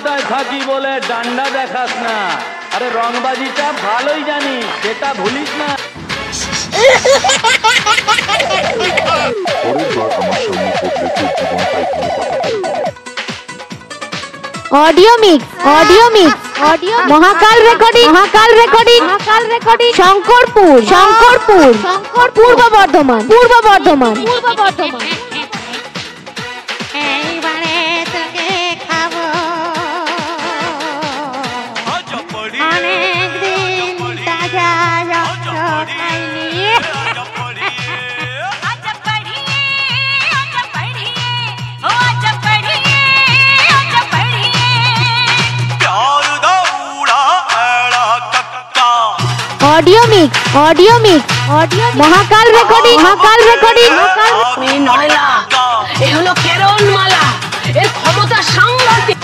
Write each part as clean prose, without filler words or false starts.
কলকাতায় থাকি বলে ডান্ডা দেখাস না। আরে রংবাজিটা ভালোই জানি, সেটা ভুলিস না। Audio mix Mahakal recording Shankarpur Purba Bardhaman audio mix Mahakal recording নয়লা এ হলো কেরন মালা, এর ক্ষমতা সাংঘাতিক।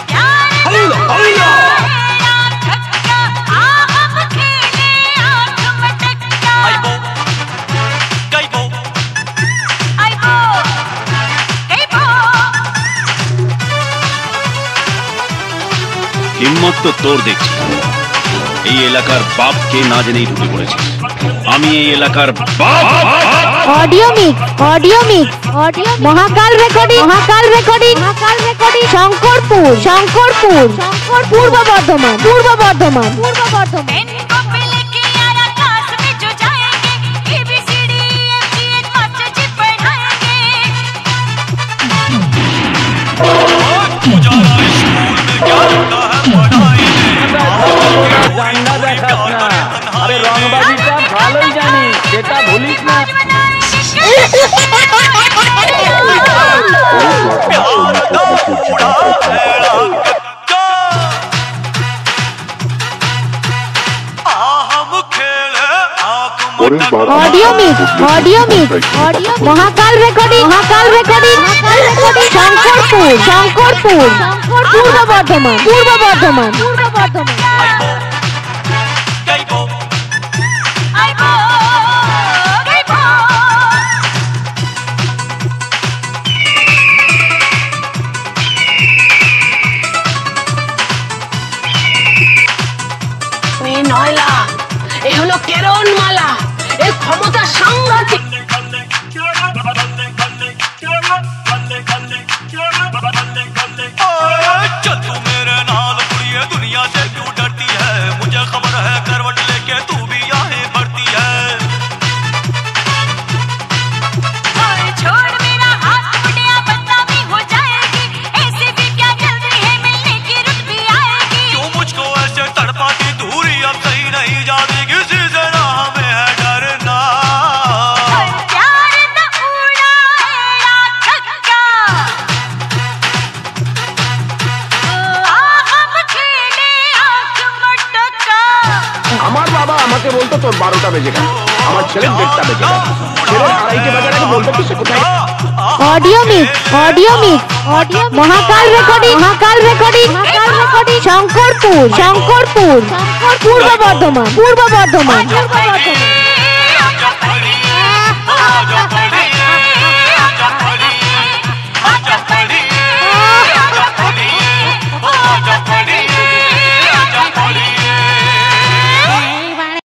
হিম্মত তো তোর দেখছি, এই এলাকার বাপকে না জেনেই ঢুকে পড়েছে। আমি এই এলাকার বাপ। Audio mix Mahakal recording Shankarpur Purba Bardhaman ডান্ডা দেখাস না। আরে রংবাজিটা ভালোই জানি, সেটা ভুলিস না। Audio mix Mahakal recording Shankarpur Purba Bardhaman নয়লা এ হলো কেরন মালা, এর ক্ষমতা সাংঘাতিক। चल तू मेरे नाल कुड़िए, दुनिया से क्यों डरती है? मुझे खबर है करवट लेके तू भी यहाँ बढ़ती है। छोड़ मेरा हाथ, बुढ़िया बदनामी हो जाएगी। ऐसे भी क्या जल्दी है, मिलने की रुत भी आएगी। क्यों मुझको ऐसे तड़पाती, दूरी अब सही नहीं जाती, किसी से ना हमें है डरना। प्यार न उड़ाएगा छक्का, हम खेले आँख मटका। আমার বাবা আমাকে বলতো তোর 12টা বেজে গেল, আমার ছেলে 1:30টা বেজে গেল। ছেলে 2:30 বাজার আগে বলতো কি সে কোথায়? Audio mix Mahakal recording Shankarpur Purba Bardhaman